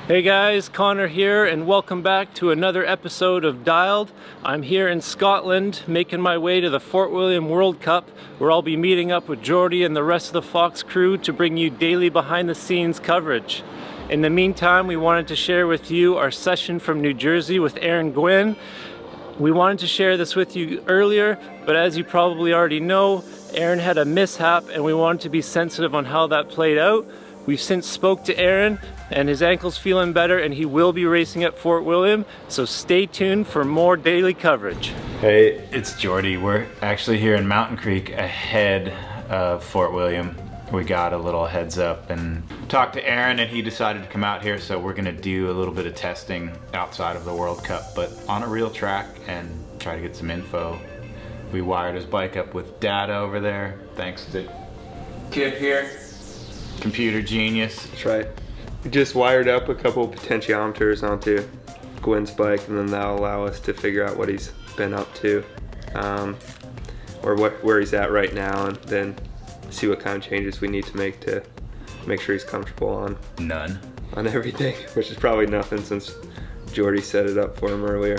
Hey guys, Connor here, and welcome back to another episode of DIALED. I'm here in Scotland, making my way to the Fort William World Cup, where I'll be meeting up with Jordi and the rest of the Fox crew to bring you daily behind-the-scenes coverage. In the meantime, we wanted to share with you our session from New Jersey with Aaron Gwin. We wanted to share this with you earlier, but as you probably already know, Aaron had a mishap, and we wanted to be sensitive on how that played out. We've since spoke to Aaron, and his ankle's feeling better, and he will be racing at Fort William, so stay tuned for more daily coverage. Hey, it's Jordi. We're actually here in Mountain Creek ahead of Fort William. We got a little heads up and talked to Aaron, and he decided to come out here, so we're gonna do a little bit of testing outside of the World Cup, but on a real track and try to get some info. We wired his bike up with data over there, thanks to Kip here. Computer genius. That's right. We just wired up a couple potentiometers onto Gwyn's bike, and then that'll allow us to figure out what he's been up to, or where he's at right now, and then see what kind of changes we need to make sure he's comfortable on everything, which is probably nothing since Jordi set it up for him earlier.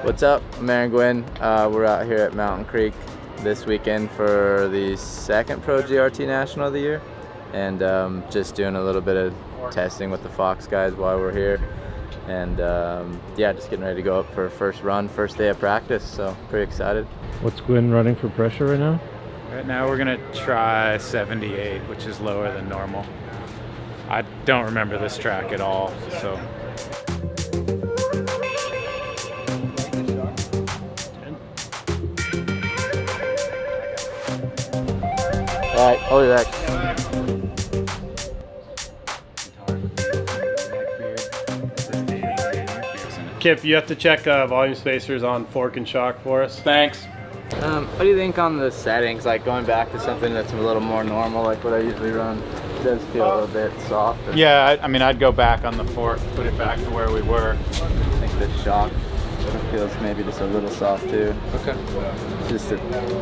What's up? I'm Aaron Gwin. We're out here at Mountain Creek this weekend for the second Pro GRT National of the year, and just doing a little bit of testing with the Fox guys while we're here, and yeah, just getting ready to go up for first run, first day of practice, so pretty excited. What's Gwin running for pressure right now? Right now we're gonna try 78, which is lower than normal. I don't remember this track at all, so. All right, hold it back. Kip, you have to check volume spacers on fork and shock for us. Thanks. What do you think on the settings, like going back to something that's a little more normal, like what I usually run? It does feel a little bit soft. Yeah, I mean, I'd go back on the fork, put it back to where we were. I think the shock feels maybe just a little soft too. Okay. Just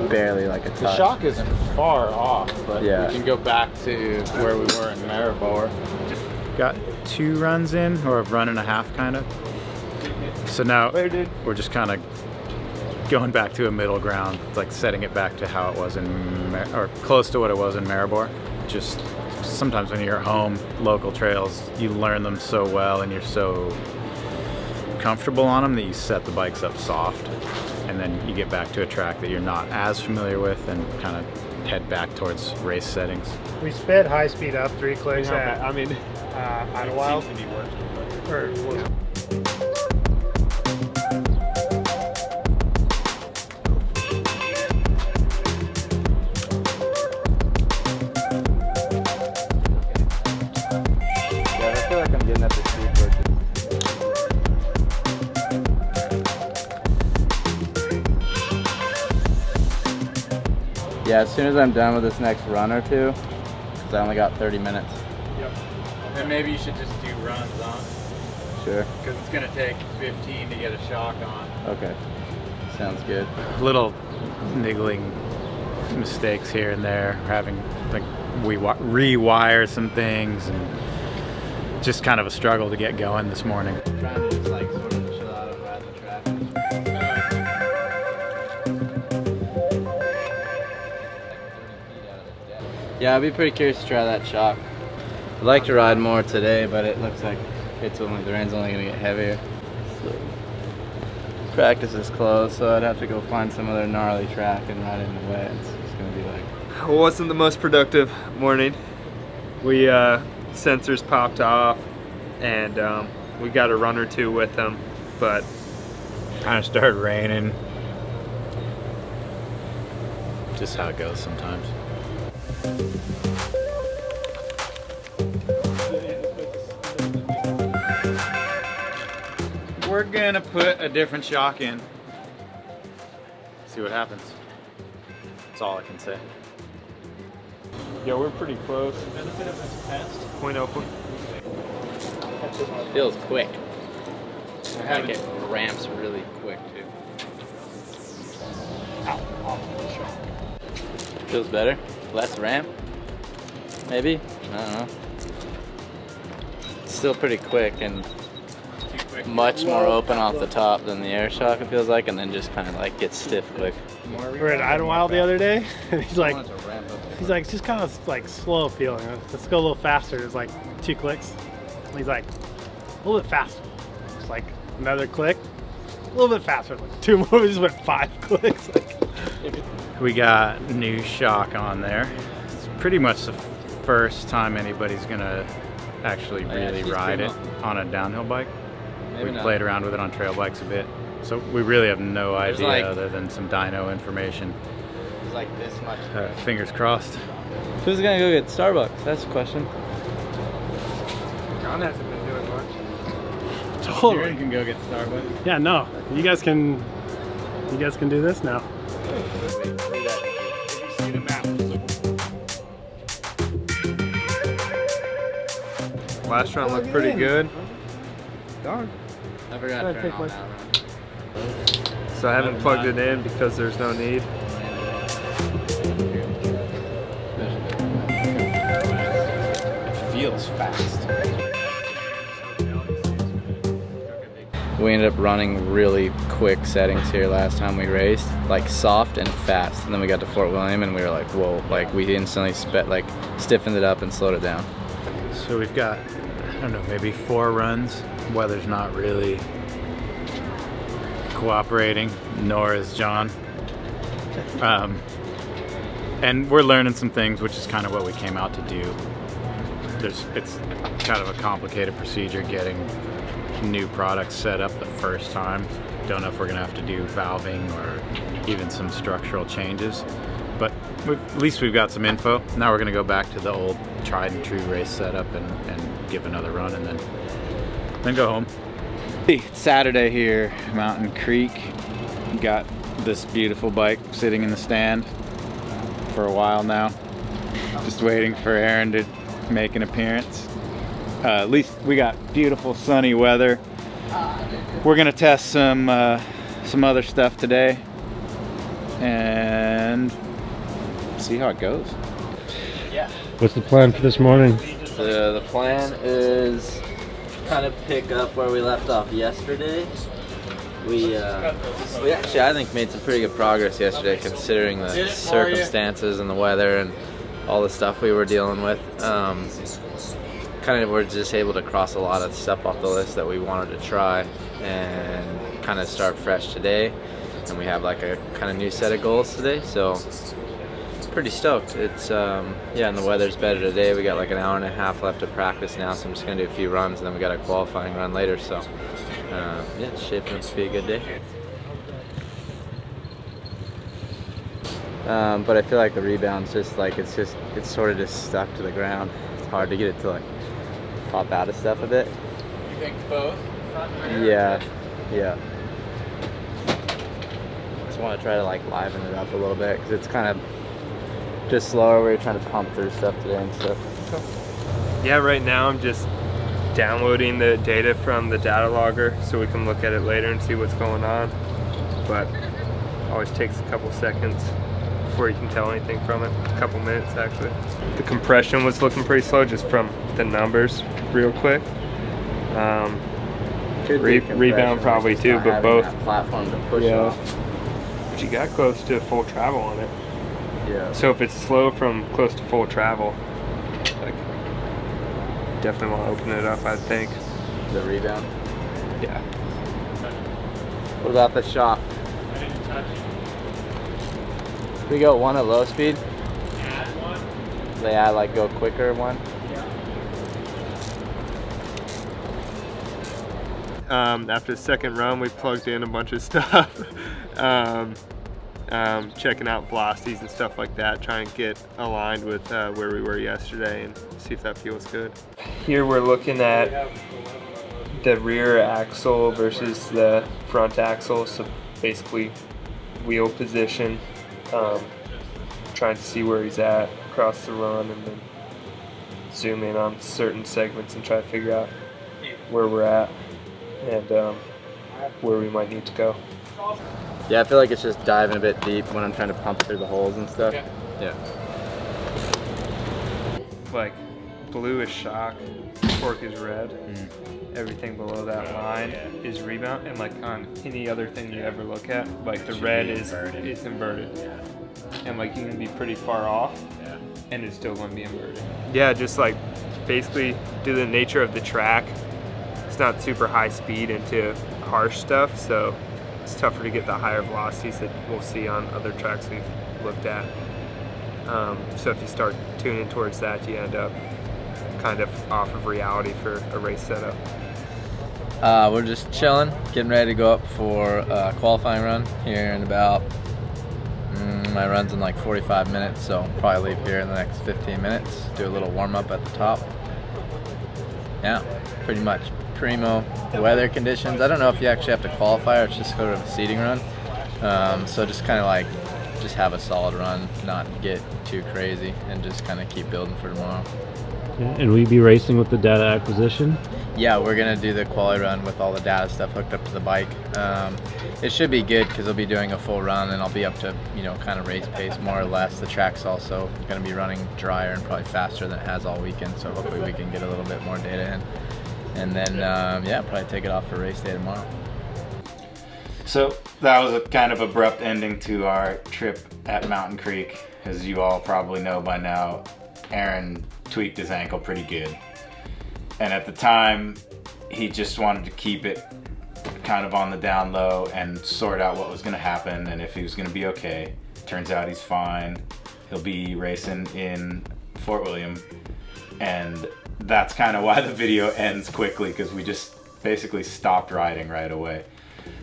barely like a touch. The shock isn't far off, but yeah, we can go back to where we were in Maribor. Got 2 runs in, or a run and a half kind of. So now we're just kind of going back to a middle ground, like setting it back to how it was or close to what it was in Maribor. Just sometimes when you're at home, local trails, you learn them so well and you're so comfortable on them that you set the bikes up soft, and then you get back to a track that you're not as familiar with and kind of head back towards race settings. We sped high speed up 3 clicks at, Idlewild. Yeah, I feel like I'm getting at the speed for it. Yeah, as soon as I'm done with this next run or two, because I only got 30 minutes. Yep. Then maybe you should just do runs on. Sure. Because it's going to take 15 to get a shock on. Okay. Sounds good. Little niggling mistakes here and there, having like we rewire some things, and just kind of a struggle to get going this morning. Trying to just like sort of chill out and ride the track. Yeah, I'd be pretty curious to try that shock. I'd like to ride more today, but it looks like the rain's only gonna get heavier. So practice is closed, so I'd have to go find some other gnarly track and ride it in the wet. It's gonna be like. It wasn't the most productive morning. We sensors popped off, and we got a run or two with them, but Kind of started raining. Just how it goes sometimes. We're gonna put a different shock in. See what happens. That's all I can say. Yeah, we're pretty close. 0.0. Feels quick. Like it ramps really quick too. Feels better. Less ramp, maybe. I don't know. It's still pretty quick and much more open off the top than the air shock, it feels like, and then just kind of like gets stiff quick. We were at Idlewild the other day, and he's like, it's just kind of like slow feeling. Let's go a little faster. It's like 2 clicks. And he's like, a little bit faster. It's like another click, a little bit faster. Like 2 more. We just went 5 clicks. Like, We got new shock on there. It's pretty much the first time anybody's gonna actually really ride it on a downhill bike. We played around with it on trail bikes a bit, so we really have no idea like, other than some dyno information. It's like this much. Fingers crossed. Who's gonna go get Starbucks? That's the question. John hasn't been doing much. You Totally. can go get Starbucks. Yeah, no. You guys can do this now. Last run looked pretty good. Darn. I forgot to turn on that one. So I haven't plugged it in because there's no need. It feels fast. We ended up running really quick settings here last time we raced, like soft and fast. And then we got to Fort William and we were like, whoa, like we instantly stiffened it up and slowed it down. So we've got, I don't know, maybe 4 runs. Weather's not really cooperating, nor is John. And we're learning some things, which is kind of what we came out to do. It's kind of a complicated procedure getting new products set up the first time. Don't know if we're gonna have to do valving or even some structural changes, but at least we've got some info. Now we're gonna go back to the old tried and true race setup and give another run and then go home. It's Saturday here, Mountain Creek. Got this beautiful bike sitting in the stand for a while now. Just waiting for Aaron to make an appearance. At least we got beautiful sunny weather. We're gonna test some other stuff today and see how it goes. What's the plan for this morning? The plan is kind of pick up where we left off yesterday. We actually, I think, made some pretty good progress yesterday considering the circumstances and the weather and all the stuff we were dealing with. Kind of were just able to cross a lot of stuff off the list that we wanted to try and kind of start fresh today. And we have like a kind of new set of goals today, so pretty stoked. It's yeah, and the weather's better today. We got like an hour and a half left to practice now, so I'm just gonna do a few runs and then we got a qualifying run later, so yeah, it's shaping up to be a good day. But I feel like the rebound's just like it's sort of just stuck to the ground. It's hard to get it to like pop out of stuff a bit. You think both? Yeah. Just want to try to like liven it up a little bit because it's kind of just slower. We were trying to pump through stuff today and stuff. Yeah, right now I'm just downloading the data from the data logger so we can look at it later and see what's going on. But it always takes a couple seconds before you can tell anything from it. A couple minutes actually. The compression was looking pretty slow just from the numbers real quick. Rebound probably too, but both. Platform to push Yeah. off. But you got close to full travel on it. Yeah. So if it's slow from close to full travel, like definitely want to open it up, I think. The rebound. Yeah. What about the shock? We go one at low speed. Add one. They add like go quicker one. After the second run, we plugged in a bunch of stuff. Checking out velocities and stuff like that, trying to get aligned with where we were yesterday and see if that feels good. Here we're looking at the rear axle versus the front axle, so basically wheel position, trying to see where he's at across the run and then zoom in on certain segments and try to figure out where we're at and where we might need to go. Yeah, I feel like it's just diving a bit deep when I'm trying to pump through the holes and stuff. Yeah. Like blue is shock, torque is red. Everything below that line is rebound, and like on any other thing you ever look at, like the red is inverted. And like you can be pretty far off and it's still going to be inverted. Yeah, just like basically due to the nature of the track, it's not super high speed into harsh stuff, so it's tougher to get the higher velocities that we'll see on other tracks we've looked at. So if you start tuning towards that, you end up kind of off of reality for a race setup. We're just chilling, getting ready to go up for a qualifying run here in about, my run's in like 45 minutes, so I'll probably leave here in the next 15 minutes, do a little warm up at the top. Yeah, pretty much primo weather conditions. I don't know if you actually have to qualify or it's just sort of a seeding run. So just kind of like, just have a solid run, not get too crazy, and just kind of keep building for tomorrow. And will you be racing with the data acquisition? Yeah, we're gonna do the quali run with all the data stuff hooked up to the bike. It should be good because I'll be doing a full run and I'll be up to, kind of race pace more or less. The track's also gonna be running drier and probably faster than it has all weekend, so hopefully we can get a little bit more data in. And then, probably take it off for race day tomorrow. So that was a kind of abrupt ending to our trip at Mountain Creek. As you all probably know by now, Aaron tweaked his ankle pretty good. And at the time, he just wanted to keep it kind of on the down low and sort out what was gonna happen and if he was gonna be okay. Turns out he's fine. He'll be racing in Fort William. And that's kind of why the video ends quickly, because we just basically stopped riding right away.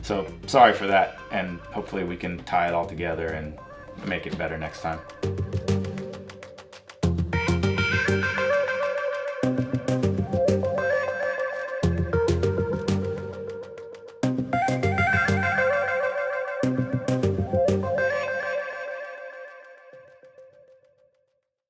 So sorry for that, and hopefully we can tie it all together and make it better next time.